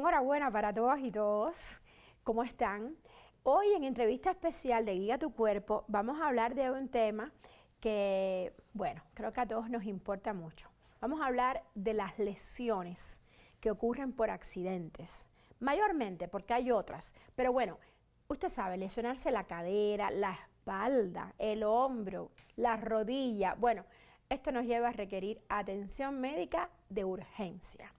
Enhorabuena para todas y todos. ¿Cómo están? Hoy en entrevista especial de Guía tu Cuerpo vamos a hablar de un tema que, bueno, creo que a todos nos importa mucho. Vamos a hablar de las lesiones que ocurren por accidentes, mayormente porque hay otras, pero bueno, usted sabe, lesionarse la cadera, la espalda, el hombro, la rodilla, bueno, esto nos lleva a requerir atención médica de urgencia.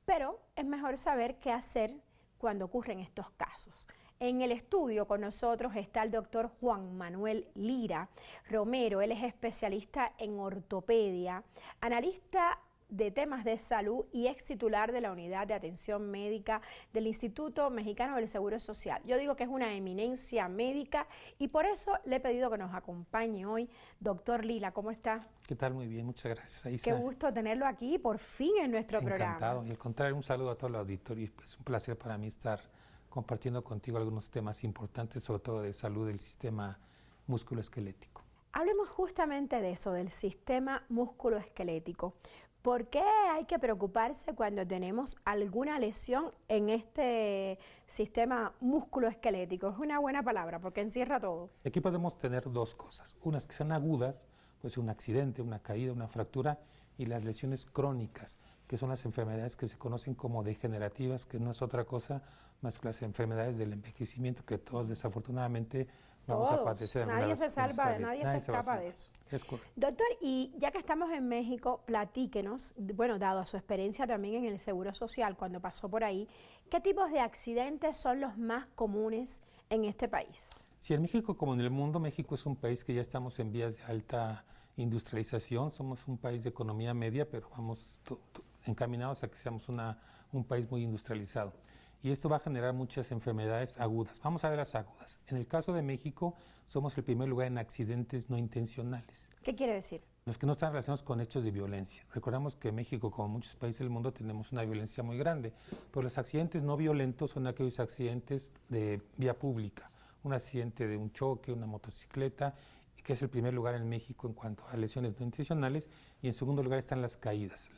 Pero es mejor saber qué hacer cuando ocurren estos casos. En el estudio con nosotros está el doctor Juan Manuel Lira Romero. Él es especialista en ortopedia, analista de temas de salud y ex titular de la Unidad de Atención Médica del Instituto Mexicano del Seguro Social. Yo digo que es una eminencia médica y por eso le he pedido que nos acompañe hoy. Doctor Lira, ¿cómo está? ¿Qué tal? Muy bien, muchas gracias, Aisa. Qué gusto tenerlo aquí, por fin en nuestro programa. Encantado, y al contrario, un saludo a todo el auditorio. Es un placer para mí estar compartiendo contigo algunos temas importantes, sobre todo de salud del sistema musculoesquelético. Hablemos justamente de eso, del sistema musculoesquelético. ¿Por qué hay que preocuparse cuando tenemos alguna lesión en este sistema musculoesquelético? Es una buena palabra porque encierra todo. Aquí podemos tener dos cosas, unas que sean agudas, pues un accidente, una caída, una fractura, y las lesiones crónicas, que son las enfermedades que se conocen como degenerativas, que no es otra cosa más que las enfermedades del envejecimiento que todos desafortunadamente vamos a padecer. Nadie se salva, nadie se escapa de eso. Es correcto. Doctor, y ya que estamos en México, platíquenos, bueno, dado su experiencia también en el Seguro Social cuando pasó por ahí, ¿qué tipos de accidentes son los más comunes en este país? Sí, en México como en el mundo, México es un país que ya estamos en vías de alta industrialización, somos un país de economía media, pero vamos encaminados a que seamos un país muy industrializado. Y esto va a generar muchas enfermedades agudas. Vamos a ver las agudas. En el caso de México, somos el primer lugar en accidentes no intencionales. ¿Qué quiere decir? Los que no están relacionados con hechos de violencia. Recordamos que México, como muchos países del mundo, tenemos una violencia muy grande, pero los accidentes no violentos son aquellos accidentes de vía pública. Un accidente de un choque, una motocicleta, que es el primer lugar en México en cuanto a lesiones no intencionales, y en segundo lugar están las caídas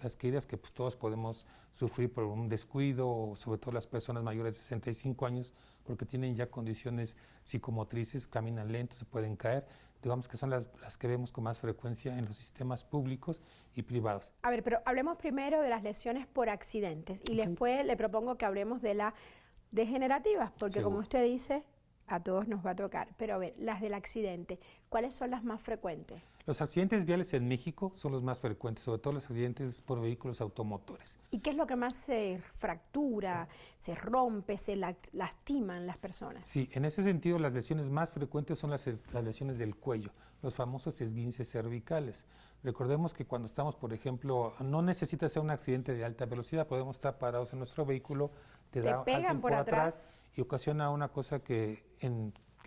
que pues todos podemos sufrir por un descuido, o sobre todo las personas mayores de 65 años, porque tienen ya condiciones psicomotrices, caminan lento, se pueden caer, digamos que son las que vemos con más frecuencia en los sistemas públicos y privados. A ver, pero hablemos primero de las lesiones por accidentes y después le propongo que hablemos de las degenerativas, porque Seguro. como usted dice, a todos nos va a tocar, pero a ver, las del accidente, ¿cuáles son las más frecuentes? Los accidentes viales en México son los más frecuentes, sobre todo los accidentes por vehículos automotores. ¿Y qué es lo que más se fractura, se rompe, se lastiman las personas? Sí, en ese sentido las lesiones más frecuentes son las lesiones del cuello, los famosos esguinces cervicales. Recordemos que cuando estamos, por ejemplo, no necesita ser un accidente de alta velocidad, podemos estar parados en nuestro vehículo, te da alguien por atrás y ocasiona una cosa que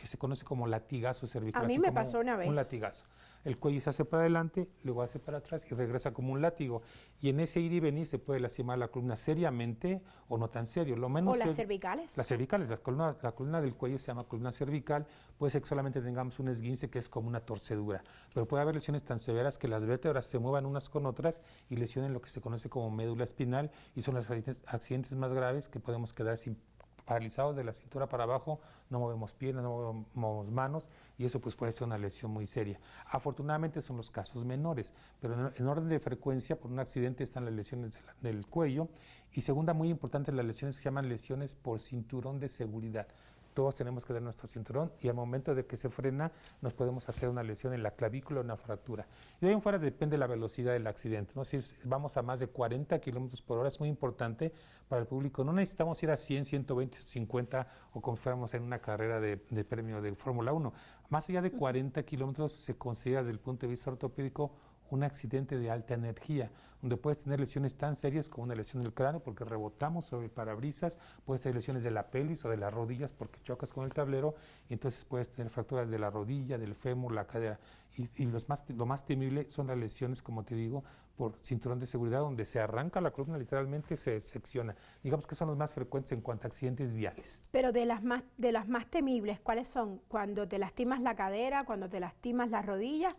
se conoce como latigazo cervical. A mí me pasó una vez. Un latigazo. El cuello se hace para adelante, luego hace para atrás y regresa como un látigo. Y en ese ir y venir se puede lastimar la columna seriamente o no tan serio. Lo menos ¿O las cervicales? Las cervicales, la columna del cuello se llama columna cervical. Puede ser que solamente tengamos un esguince que es como una torcedura. Pero puede haber lesiones tan severas que las vértebras se muevan unas con otras y lesionen lo que se conoce como médula espinal, y son los accidentes más graves que podemos quedar paralizados de la cintura para abajo, no movemos piernas, no movemos manos, y eso pues puede ser una lesión muy seria. Afortunadamente son los casos menores, pero en orden de frecuencia por un accidente están las lesiones del cuello, y segunda muy importante, las lesiones que se llaman lesiones por cinturón de seguridad. Todos tenemos que dar nuestro cinturón y al momento de que se frena nos podemos hacer una lesión en la clavícula o una fractura. Y de ahí en fuera depende la velocidad del accidente, ¿no? Si vamos a más de 40 kilómetros por hora es muy importante para el público. No necesitamos ir a 100, 120, 50 o como fuéramos en una carrera de premio de Fórmula 1. Más allá de 40 kilómetros se considera desde el punto de vista ortopédico un accidente de alta energía, donde puedes tener lesiones tan serias como una lesión del cráneo porque rebotamos sobre el parabrisas, puedes tener lesiones de la pelvis o de las rodillas porque chocas con el tablero, y entonces puedes tener fracturas de la rodilla, del fémur, la cadera. Y lo más temible son las lesiones, como te digo, por cinturón de seguridad, donde se arranca la columna, literalmente se secciona. Digamos que son los más frecuentes en cuanto a accidentes viales. Pero de las más temibles, ¿cuáles son? ¿Cuando te lastimas la cadera, cuando te lastimas las rodillas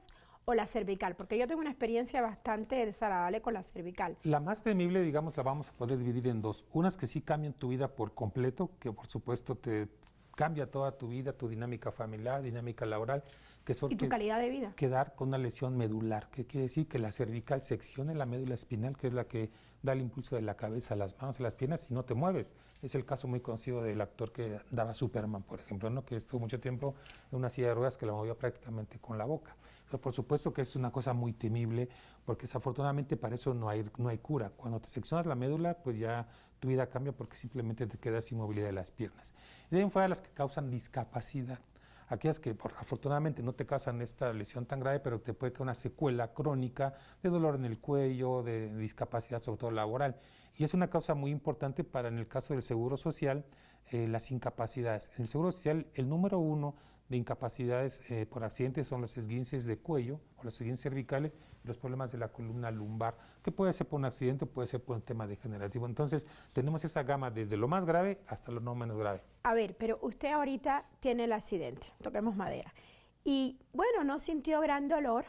o la cervical? Porque yo tengo una experiencia bastante desagradable con la cervical. La más temible, digamos, la vamos a poder dividir en dos. Unas que sí cambian tu vida por completo, que por supuesto te cambia toda tu vida, tu dinámica familiar, dinámica laboral, que son ¿Y tu calidad de vida? quedar con una lesión medular, que quiere decir que la cervical seccione la médula espinal, que es la que da el impulso de la cabeza a las manos, a las piernas, y no te mueves. Es el caso muy conocido del actor que daba Superman, por ejemplo, ¿no? Que estuvo mucho tiempo en una silla de ruedas que la movía prácticamente con la boca. Pero por supuesto que es una cosa muy temible, porque desafortunadamente para eso no hay cura. Cuando te seccionas la médula, pues ya tu vida cambia porque simplemente te quedas sin movilidad de las piernas. Y de ahí en fuera las que causan discapacidad. Aquellas que afortunadamente no te causan esta lesión tan grave, pero te puede quedar una secuela crónica de dolor en el cuello, de discapacidad sobre todo laboral. Y es una causa muy importante para, en el caso del Seguro Social, las incapacidades. En el Seguro Social, el número 1 de incapacidades por accidentes son los esguinces de cuello o los esguinces cervicales y los problemas de la columna lumbar, que puede ser por un accidente, puede ser por un tema degenerativo. Entonces, tenemos esa gama desde lo más grave hasta lo no menos grave. A ver, pero usted ahorita tiene el accidente, toquemos madera, y bueno, no sintió gran dolor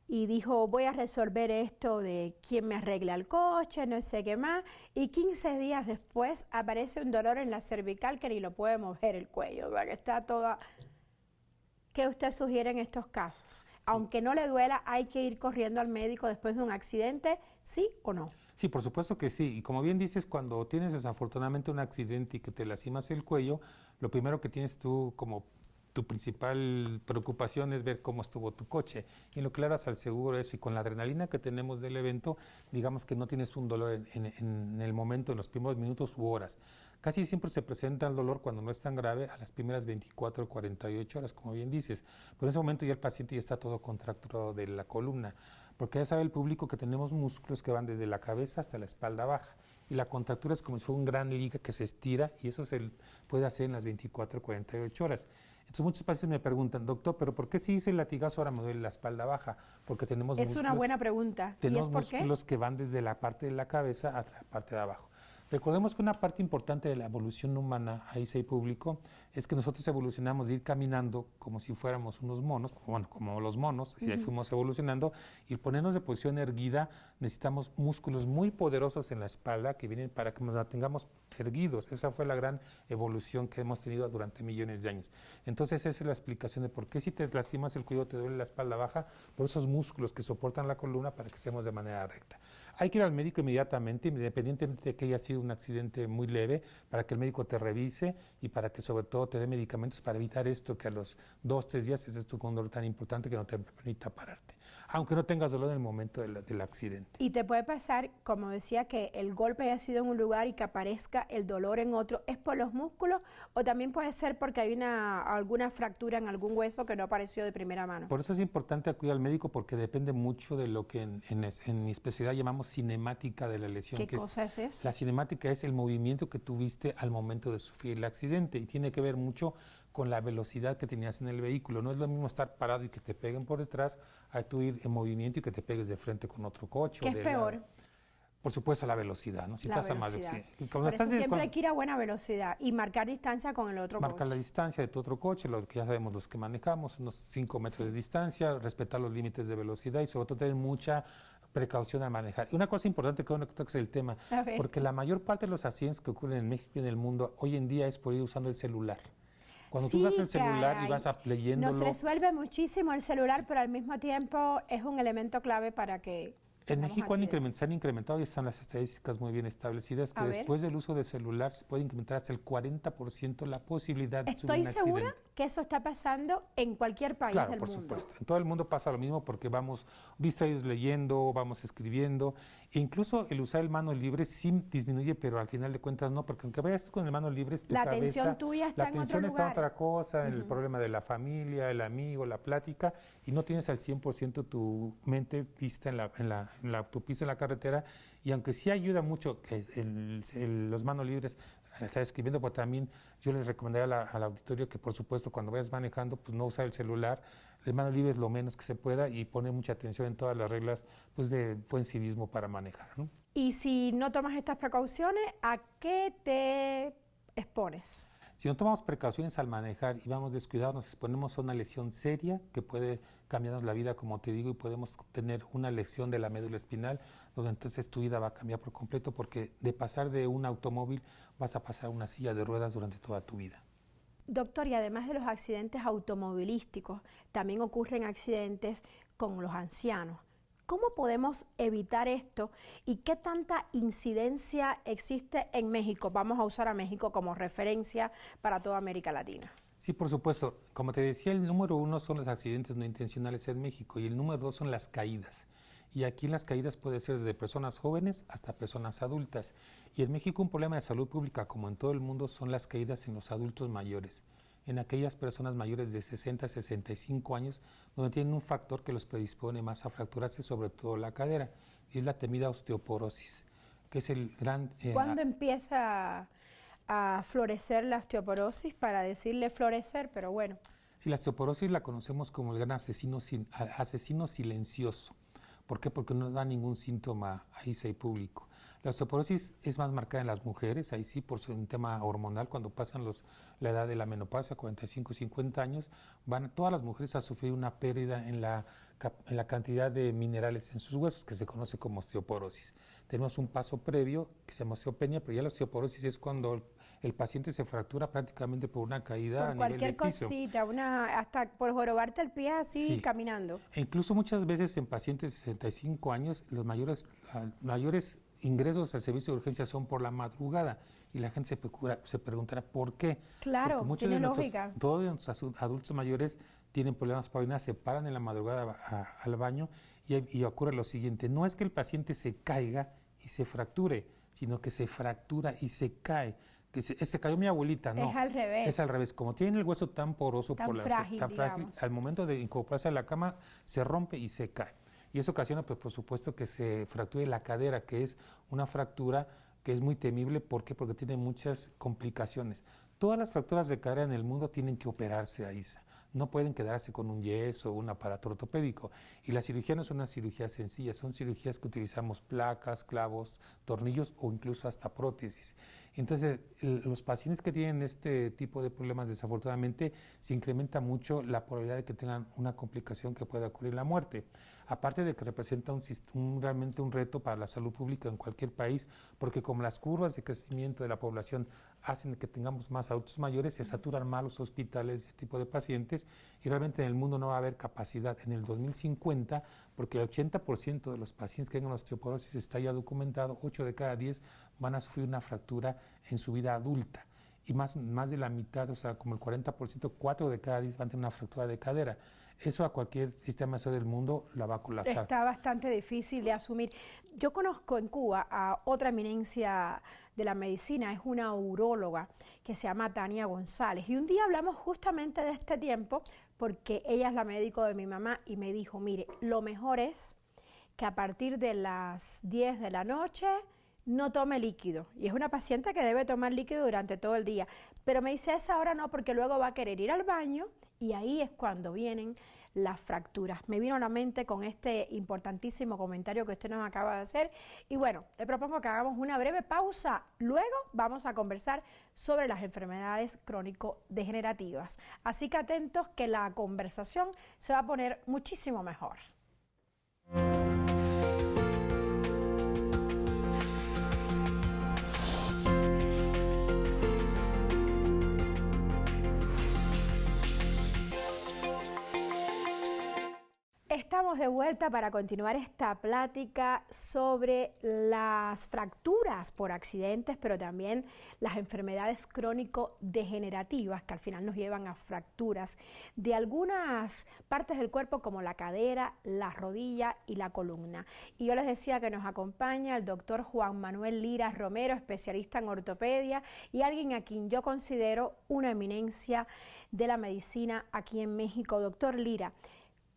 y dijo, voy a resolver esto de quién me arregla el coche, no sé qué más, y 15 días después aparece un dolor en la cervical que ni lo puede mover el cuello, ¿verdad? Que está toda... ¿Qué usted sugiere en estos casos? Sí. Aunque no le duela, ¿hay que ir corriendo al médico después de un accidente, sí o no? Sí, por supuesto que sí. Y como bien dices, cuando tienes desafortunadamente un accidente y que te lastimas el cuello, lo primero que tienes tú como tu principal preocupación es ver cómo estuvo tu coche. Y lo claras al seguro eso. Y con la adrenalina que tenemos del evento, digamos que no tienes un dolor en el momento, en los primeros minutos u horas. Casi siempre se presenta el dolor cuando no es tan grave a las primeras 24 o 48 horas, como bien dices. Pero en ese momento ya el paciente ya está todo contracturado de la columna. Porque ya sabe el público que tenemos músculos que van desde la cabeza hasta la espalda baja. Y la contractura es como si fuera un gran liga que se estira y eso se puede hacer en las 24 o 48 horas. Entonces muchos pacientes me preguntan, doctor, ¿pero por qué si hice el latigazo ahora me duele la espalda baja? Porque tenemos músculos. Es una buena pregunta. Tenemos ¿Y es por qué? músculos que van desde la parte de la cabeza hasta la parte de abajo. Recordemos que una parte importante de la evolución humana, ahí sí hay público, es que nosotros evolucionamos de ir caminando como si fuéramos unos monos, bueno, como los monos, y ahí fuimos evolucionando, y ponernos de posición erguida necesitamos músculos muy poderosos en la espalda que vienen para que nos mantengamos erguidos. Esa fue la gran evolución que hemos tenido durante millones de años. Entonces esa es la explicación de por qué si te lastimas el cuello te duele la espalda baja, por esos músculos que soportan la columna para que estemos de manera recta. Hay que ir al médico inmediatamente, independientemente de que haya sido un accidente muy leve, para que el médico te revise y para que sobre todo te dé medicamentos para evitar esto, que a los 2 o 3 días es esto con un dolor tan importante que no te permita pararte, aunque no tengas dolor en el momento del accidente. Y te puede pasar, como decía, que el golpe haya sido en un lugar y que aparezca el dolor en otro. ¿Es por los músculos o también puede ser porque hay alguna fractura en algún hueso que no apareció de primera mano? Por eso es importante acudir al médico porque depende mucho de lo que en mi especialidad llamamos cinemática de la lesión. ¿Qué cosa es eso? La cinemática es el movimiento que tuviste al momento de sufrir el accidente y tiene que ver mucho con la velocidad que tenías en el vehículo. No es lo mismo estar parado y que te peguen por detrás a tú ir en movimiento y que te pegues de frente con otro coche. ¿Qué es peor? Por supuesto, la velocidad, ¿no? Si la estás velocidad. A más de... Por eso siempre hay que ir a buena velocidad y marcar distancia con el otro coche. Marcar la distancia de tu otro coche, lo que ya sabemos los que manejamos, unos 5 metros de distancia, respetar los límites de velocidad y sobre todo tener mucha precaución al manejar. Y una cosa importante que es el tema, porque la mayor parte de los accidentes que ocurren en México y en el mundo hoy en día es por ir usando el celular. Cuando tú usas el celular y vas leyéndolo... Nos resuelve muchísimo el celular, pero al mismo tiempo es un elemento clave para que... En México se han incrementado y están las estadísticas muy bien establecidas que después del uso del celular se puede incrementar hasta el 40% la posibilidad de sufrir un accidente. Estoy segura que eso está pasando en cualquier país del mundo. Claro, por supuesto. En todo el mundo pasa lo mismo porque vamos distraídos leyendo, vamos escribiendo. E incluso el usar el mano libre sí disminuye, pero al final de cuentas no, porque aunque vayas tú con el mano libre, tu cabeza... La atención tuya está en otro lugar. está en otra cosa, en el problema de la familia, el amigo, la plática, y no tienes al 100% tu mente vista en la autopista, en la carretera, y aunque sí ayuda mucho que los manos libres estar escribiendo, pues también yo les recomendaría al auditorio que por supuesto cuando vayas manejando, pues no usar el celular, el mano libre es lo menos que se pueda y poner mucha atención en todas las reglas pues de buen civismo para manejar, ¿no? Y si no tomas estas precauciones, ¿a qué te expones? Si no tomamos precauciones al manejar y vamos descuidados, nos exponemos a una lesión seria que puede cambiarnos la vida, como te digo, y podemos tener una lesión de la médula espinal, donde entonces tu vida va a cambiar por completo, porque de pasar de un automóvil vas a pasar a una silla de ruedas durante toda tu vida. Doctor, y además de los accidentes automovilísticos, también ocurren accidentes con los ancianos. ¿Cómo podemos evitar esto y qué tanta incidencia existe en México? Vamos a usar a México como referencia para toda América Latina. Sí, por supuesto. Como te decía, el número 1 son los accidentes no intencionales en México y el número 2 son las caídas. Y aquí las caídas pueden ser desde personas jóvenes hasta personas adultas. Y en México un problema de salud pública, como en todo el mundo, son las caídas en los adultos mayores, en aquellas personas mayores de 60 a 65 años, donde tienen un factor que los predispone más a fracturarse, sobre todo la cadera, y es la temida osteoporosis, que es el gran... ¿Cuándo empieza a florecer la osteoporosis? Para decirle florecer, pero bueno. Sí, la osteoporosis la conocemos como el gran asesino silencioso. ¿Por qué? Porque no da ningún síntoma ahí sí público. La osteoporosis es más marcada en las mujeres, ahí sí, por un tema hormonal, cuando pasan la edad de la menopausia, 45, 50 años, van todas las mujeres a sufrir una pérdida en la cantidad de minerales en sus huesos, que se conoce como osteoporosis. Tenemos un paso previo, que se llama osteopenia, pero ya la osteoporosis es cuando el paciente se fractura prácticamente por una caída a nivel de piso. Cualquier cosita, hasta por jorobarte el pie así Sí. caminando. E incluso muchas veces en pacientes de 65 años, los mayores ingresos al servicio de urgencia son por la madrugada y la gente se preguntará ¿por qué? Claro, porque muchos tiene de lógica. todos nuestros adultos mayores tienen problemas para orinar, se paran en la madrugada al baño y ocurre lo siguiente, no es que el paciente se caiga y se fracture, sino que se fractura y se cae. Que se cayó mi abuelita, no. Es al revés. Es al revés. Como tiene el hueso tan poroso, Tan frágil, al momento de incorporarse a la cama, se rompe y se cae. Y eso ocasiona, pues, por supuesto, que se fracture la cadera, que es una fractura que es muy temible. ¿Por qué? Porque tiene muchas complicaciones. Todas las fracturas de cadera en el mundo tienen que operarse, Aisa. No pueden quedarse con un yeso o un aparato ortopédico. Y la cirugía no es una cirugía sencilla, son cirugías que utilizamos placas, clavos, tornillos o incluso hasta prótesis. Entonces, los pacientes que tienen este tipo de problemas, desafortunadamente, se incrementa mucho la probabilidad de que tengan una complicación que pueda ocurrir la muerte. Aparte de que representa realmente un reto para la salud pública en cualquier país, porque como las curvas de crecimiento de la población hacen que tengamos más adultos mayores, se saturan más los hospitales de este tipo de pacientes y realmente en el mundo no va a haber capacidad en el 2050, porque el 80% de los pacientes que tengan osteoporosis está ya documentado, 8 de cada 10 van a sufrir una fractura en su vida adulta. Y más de la mitad, o sea, como el 40%, 4 de cada 10 van a tener una fractura de cadera. Eso a cualquier sistema de salud del mundo la va a colapsar. Está bastante difícil de asumir. Yo conozco en Cuba a otra eminencia de la medicina, es una uróloga que se llama Tania González. Y un día hablamos justamente de este tiempo porque ella es la médico de mi mamá y me dijo, mire, lo mejor es que a partir de las 10 de la noche no tome líquido. Y es una paciente que debe tomar líquido durante todo el día. Pero me dice, a esa hora no, porque luego va a querer ir al baño y ahí es cuando vienen las fracturas. Me vino a la mente con este importantísimo comentario que usted nos acaba de hacer. Y bueno, le propongo que hagamos una breve pausa. Luego vamos a conversar sobre las enfermedades crónico-degenerativas. Así que atentos que la conversación se va a poner muchísimo mejor. Estamos de vuelta para continuar esta plática sobre las fracturas por accidentes, pero también las enfermedades crónico-degenerativas que al final nos llevan a fracturas de algunas partes del cuerpo como la cadera, la rodilla y la columna. Y yo les decía que nos acompaña el doctor Juan Manuel Lira Romero, especialista en ortopedia y alguien a quien yo considero una eminencia de la medicina aquí en México. Doctor Lira,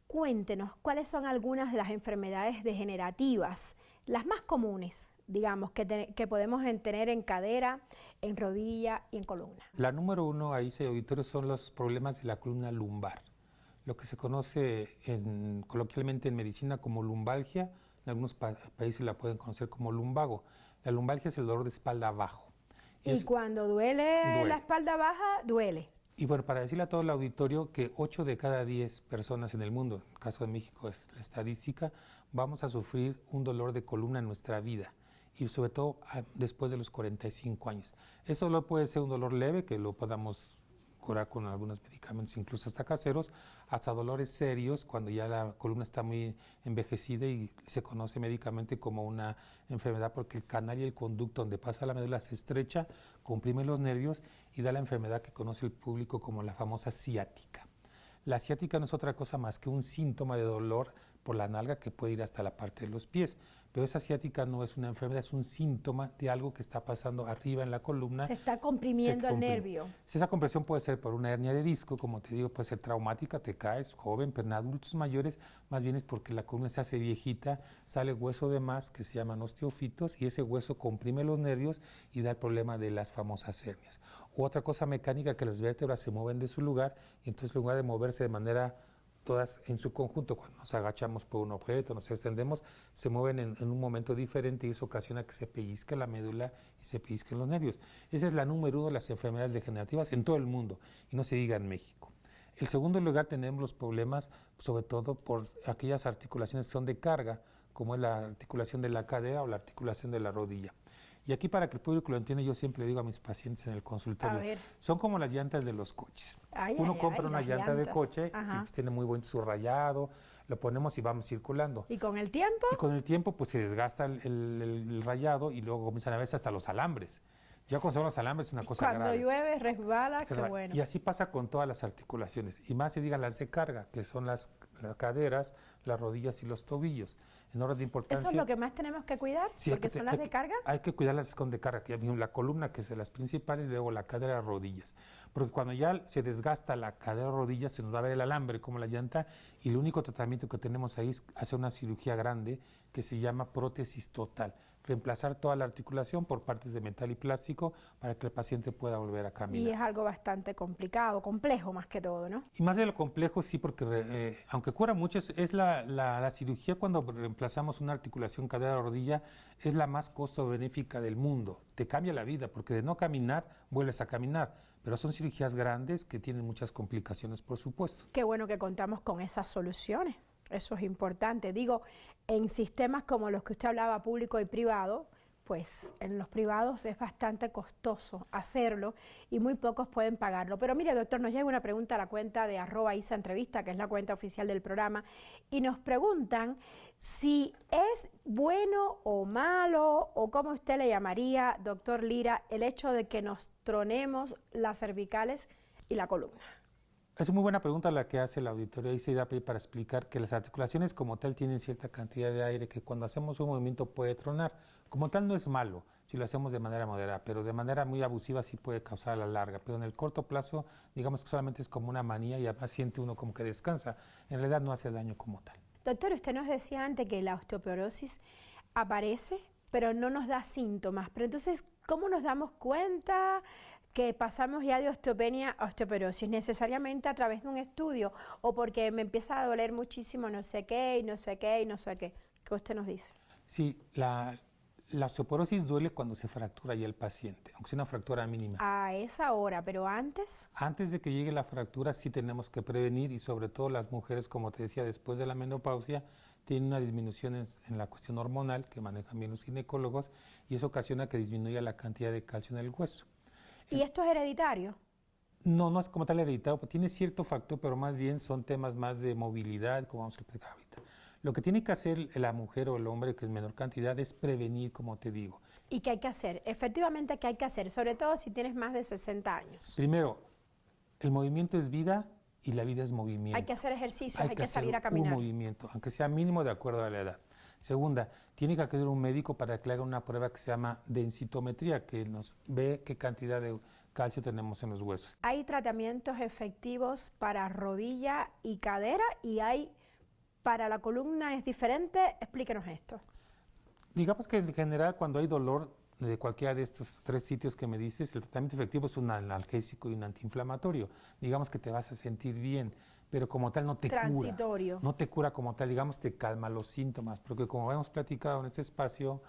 cuéntenos cuáles son algunas de las enfermedades degenerativas, las más comunes, digamos, que podemos tener en cadera, en rodilla y en columna. La número 1, ahí se auditorio, son los problemas de la columna lumbar, lo que se conoce coloquialmente en medicina como lumbalgia, en algunos países la pueden conocer como lumbago. La lumbalgia es el dolor de espalda abajo. Y cuando duele la espalda baja, duele. Y bueno, para decirle a todo el auditorio que 8 de cada 10 personas en el mundo, en el caso de México es la estadística, vamos a sufrir un dolor de columna en nuestra vida y sobre todo después de los 45 años. Eso dolor puede ser un dolor leve que lo podamos curar con algunos medicamentos, incluso hasta caseros, hasta dolores serios cuando ya la columna está muy envejecida y se conoce médicamente como una enfermedad porque el canal y el conducto donde pasa la médula se estrecha, comprime los nervios y da la enfermedad que conoce el público como la famosa ciática. La ciática no es otra cosa más que un síntoma de dolor por la nalga que puede ir hasta la parte de los pies. Pero esa ciática no es una enfermedad, es un síntoma de algo que está pasando arriba en la columna. Se está comprimiendo el nervio. Si esa compresión puede ser por una hernia de disco, como te digo, puede ser traumática, te caes, joven, pero en adultos mayores más bien es porque la columna se hace viejita, sale hueso de más que se llaman osteofitos y ese hueso comprime los nervios y da el problema de las famosas hernias. U otra cosa mecánica que las vértebras se mueven de su lugar y entonces en lugar de moverse de manera todas en su conjunto, cuando nos agachamos por un objeto, nos extendemos, se mueven en un momento diferente y eso ocasiona que se pellizque la médula y se pellizquen los nervios. Esa es la número 1 de las enfermedades degenerativas en todo el mundo y no se diga en México. En segundo lugar tenemos los problemas sobre todo por aquellas articulaciones que son de carga, como es la articulación de la cadera o la articulación de la rodilla. Y aquí para que el público lo entienda, yo siempre le digo a mis pacientes en el consultorio, son como las llantas de los coches. Uno compra una llanta de coche y pues tiene muy buen su rayado, lo ponemos y vamos circulando. ¿Y con el tiempo? Y con el tiempo pues se desgasta el rayado y luego comienzan a verse hasta los alambres. Ya cuando son los alambres es una cosa grave. Cuando llueve, resbala, qué bueno. Y así pasa con todas las articulaciones. Y más se digan las de carga, que son las caderas, las rodillas y los tobillos. En orden de importancia. ¿Eso es lo que más tenemos que cuidar? Sí, porque son las de carga. Hay que cuidar las con de carga, que la columna, que es de las principales, y luego la cadera, rodillas. Porque cuando ya se desgasta la cadera, rodillas, se nos va a ver el alambre como la llanta, y el único tratamiento que tenemos ahí es hacer una cirugía grande que se llama prótesis total. Reemplazar toda la articulación por partes de metal y plástico para que el paciente pueda volver a caminar. Y es algo bastante complicado, complejo más que todo, ¿no? Y más de lo complejo, sí, porque aunque cura mucho, es la cirugía cuando reemplazamos una articulación cadera o rodilla, es la más costo benéfica del mundo. Te cambia la vida, porque de no caminar, vuelves a caminar. Pero son cirugías grandes que tienen muchas complicaciones, por supuesto. Qué bueno que contamos con esas soluciones. Eso es importante. Digo, en sistemas como los que usted hablaba, público y privado, pues en los privados es bastante costoso hacerlo y muy pocos pueden pagarlo. Pero mire, doctor, nos llega una pregunta a la cuenta de @ISAEntrevista, que es la cuenta oficial del programa, y nos preguntan si es bueno o malo, o cómo usted le llamaría, doctor Lira, el hecho de que nos tronemos las cervicales y la columna. Es muy buena pregunta la que hace el auditorio y se da para explicar que las articulaciones como tal tienen cierta cantidad de aire que cuando hacemos un movimiento puede tronar. Como tal no es malo si lo hacemos de manera moderada, pero de manera muy abusiva sí puede causar a la larga. Pero en el corto plazo, digamos que solamente es como una manía y además siente uno como que descansa. En realidad no hace daño como tal. Doctor, usted nos decía antes que la osteoporosis aparece, pero no nos da síntomas. Pero entonces, ¿cómo nos damos cuenta que pasamos ya de osteopenia a osteoporosis? ¿Necesariamente a través de un estudio o porque me empieza a doler muchísimo no sé qué y no sé qué y no sé qué? ¿Qué usted nos dice? Sí, la osteoporosis duele cuando se fractura ya el paciente, aunque sea una fractura mínima. A esa hora, pero antes. Antes de que llegue la fractura sí tenemos que prevenir y sobre todo las mujeres, como te decía, después de la menopausia, tienen una disminución en la cuestión hormonal que manejan bien los ginecólogos y eso ocasiona que disminuya la cantidad de calcio en el hueso. ¿Y esto es hereditario? No, no es como tal hereditario, tiene cierto factor, pero más bien son temas más de movilidad, como vamos a explicar ahorita. Lo que tiene que hacer la mujer o el hombre, que es menor cantidad, es prevenir, como te digo. ¿Y qué hay que hacer? Efectivamente, ¿qué hay que hacer? Sobre todo si tienes más de 60 años. Primero, el movimiento es vida y la vida es movimiento. Hay que hacer ejercicios, hay que salir a hacer caminar. un movimiento, aunque sea mínimo de acuerdo a la edad. Segunda, tiene que acudir a un médico para que le haga una prueba que se llama densitometría, que nos ve qué cantidad de calcio tenemos en los huesos. ¿Hay tratamientos efectivos para rodilla y cadera y hay para la columna es diferente? Explíquenos esto. Digamos que en general cuando hay dolor de cualquiera de estos 3 sitios que me dices, el tratamiento efectivo es un analgésico y un antiinflamatorio. Digamos que te vas a sentir bien, pero como tal no te Transitorio. cura. No te cura como tal, digamos te calma los síntomas, porque como hemos platicado en este espacio,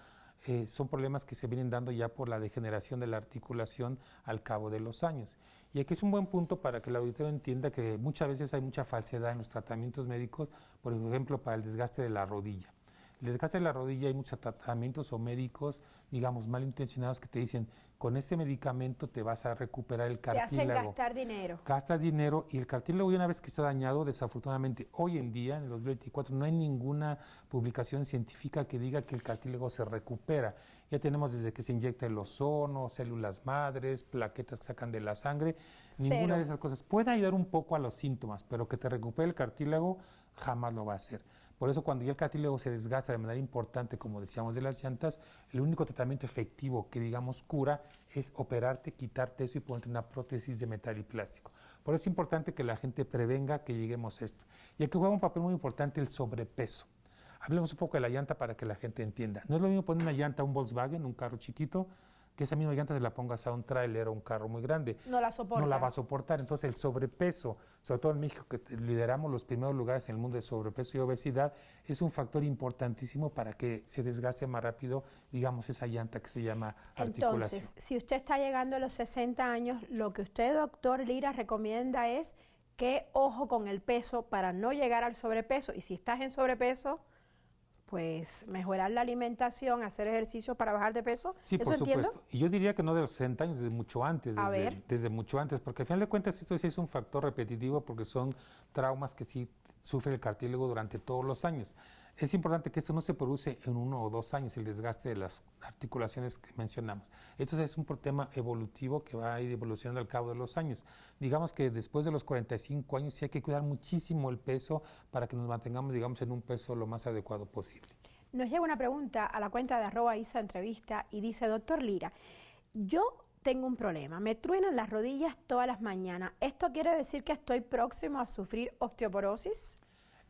son problemas que se vienen dando ya por la degeneración de la articulación al cabo de los años. Y aquí es un buen punto para que el auditorio entienda que muchas veces hay mucha falsedad en los tratamientos médicos, por ejemplo, para el desgaste de la rodilla. El desgaste de la rodilla, hay muchos tratamientos o médicos, digamos, malintencionados que te dicen, con este medicamento te vas a recuperar el cartílago. Te hacen gastar dinero. Gastas dinero y el cartílago, una vez que está dañado, desafortunadamente, hoy en día, en el 2024, no hay ninguna publicación científica que diga que el cartílago se recupera. Ya tenemos desde que se inyecta el ozono, células madres, plaquetas que sacan de la sangre, ninguna de esas cosas. Puede ayudar un poco a los síntomas, pero que te recupere el cartílago jamás lo va a hacer. Por eso cuando ya el cartílago se desgasta de manera importante, como decíamos de las llantas, el único tratamiento efectivo que digamos cura es operarte, quitarte eso y ponerte una prótesis de metal y plástico. Por eso es importante que la gente prevenga que lleguemos a esto. Y aquí juega un papel muy importante el sobrepeso. Hablemos un poco de la llanta para que la gente entienda. No es lo mismo poner una llanta a un Volkswagen, un carro chiquito, que esa misma llanta se la pongas a un tráiler o un carro muy grande. No la soporta. No la va a soportar. Entonces el sobrepeso, sobre todo en México, que lideramos los primeros lugares en el mundo de sobrepeso y obesidad, es un factor importantísimo para que se desgaste más rápido, digamos, esa llanta que se llama articulación. Entonces, si usted está llegando a los 60 años, lo que usted, doctor Lira, recomienda es que ojo con el peso para no llegar al sobrepeso. Y si estás en sobrepeso, pues mejorar la alimentación, hacer ejercicio para bajar de peso. Sí, ¿Eso por entiendo? supuesto. Y yo diría que no de los 60 años, desde mucho antes. Desde mucho antes, porque al final de cuentas esto sí es un factor repetitivo porque son traumas que sí sufre el cartílago durante todos los años. Es importante que esto no se produce en 1 o 2 años, el desgaste de las articulaciones que mencionamos. Esto es un tema evolutivo que va a ir evolucionando al cabo de los años. Digamos que después de los 45 años sí hay que cuidar muchísimo el peso para que nos mantengamos, digamos, en un peso lo más adecuado posible. Nos llega una pregunta a la cuenta de @IsaEntrevista y dice, doctor Lira, yo tengo un problema, me truenan las rodillas todas las mañanas. ¿Esto quiere decir que estoy próximo a sufrir osteoporosis?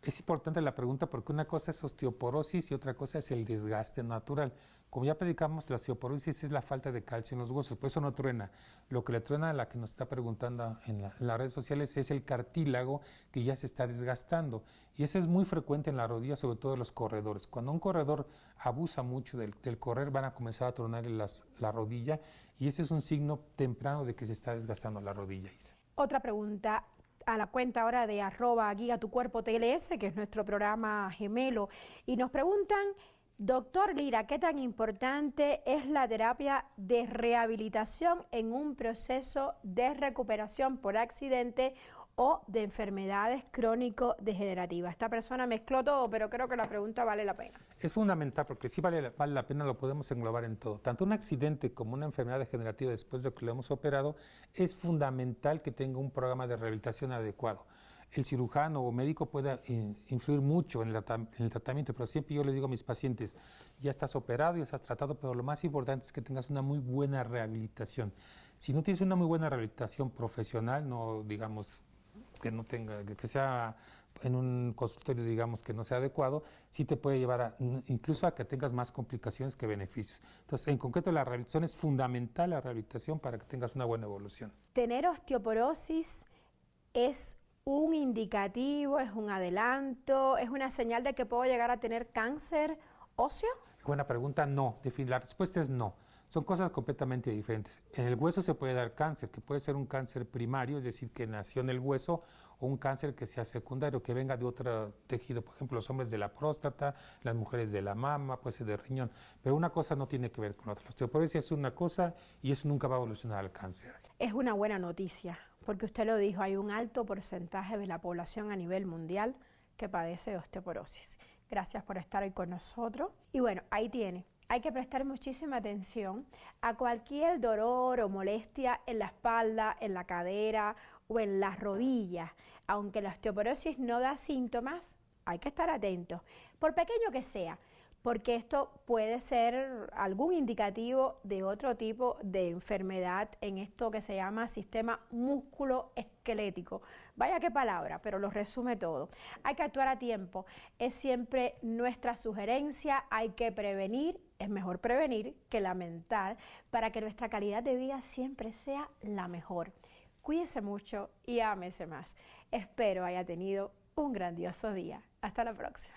Es importante la pregunta porque una cosa es osteoporosis y otra cosa es el desgaste natural. Como ya predicamos, la osteoporosis es la falta de calcio en los huesos, por eso no truena. Lo que le truena a la que nos está preguntando en las redes sociales es el cartílago que ya se está desgastando. Y eso es muy frecuente en la rodilla, sobre todo en los corredores. Cuando un corredor abusa mucho del correr, van a comenzar a tronar la rodilla y ese es un signo temprano de que se está desgastando la rodilla. Otra pregunta a la cuenta ahora de @guiatucuerpo_TLS, que es nuestro programa gemelo, y nos preguntan, doctor Lira, ¿qué tan importante es la terapia de rehabilitación en un proceso de recuperación por accidente o de enfermedades crónico-degenerativas? Esta persona mezcló todo, pero creo que la pregunta vale la pena. Es fundamental porque sí vale la pena, lo podemos englobar en todo. Tanto un accidente como una enfermedad degenerativa después de que lo hemos operado, es fundamental que tenga un programa de rehabilitación adecuado. El cirujano o médico puede influir mucho en el tratamiento, pero siempre yo le digo a mis pacientes, ya estás operado, ya estás tratado, pero lo más importante es que tengas una muy buena rehabilitación. Si no tienes una muy buena rehabilitación profesional, no digamos que no tenga, que sea en un consultorio, digamos, que no sea adecuado, sí te puede llevar incluso a que tengas más complicaciones que beneficios. Entonces, en concreto, la rehabilitación es fundamental, la rehabilitación, para que tengas una buena evolución. ¿Tener osteoporosis es un indicativo, es un adelanto, es una señal de que puedo llegar a tener cáncer óseo? Buena pregunta, no. La respuesta es no. Son cosas completamente diferentes. En el hueso se puede dar cáncer, que puede ser un cáncer primario, es decir, que nació en el hueso, o un cáncer que sea secundario, que venga de otro tejido, por ejemplo, los hombres de la próstata, las mujeres de la mama, puede ser de riñón, pero una cosa no tiene que ver con otra. La osteoporosis es una cosa y eso nunca va a evolucionar al cáncer. Es una buena noticia, porque usted lo dijo, hay un alto porcentaje de la población a nivel mundial que padece de osteoporosis. Gracias por estar hoy con nosotros. Y bueno, ahí tiene. Hay que prestar muchísima atención a cualquier dolor o molestia en la espalda, en la cadera o en las rodillas. Aunque la osteoporosis no da síntomas, hay que estar atentos, por pequeño que sea, porque esto puede ser algún indicativo de otro tipo de enfermedad en esto que se llama sistema músculo-esquelético. Vaya qué palabra, pero lo resume todo. Hay que actuar a tiempo, es siempre nuestra sugerencia, hay que prevenir, es mejor prevenir que lamentar, para que nuestra calidad de vida siempre sea la mejor. Cuídese mucho y ámese más. Espero haya tenido un grandioso día. Hasta la próxima.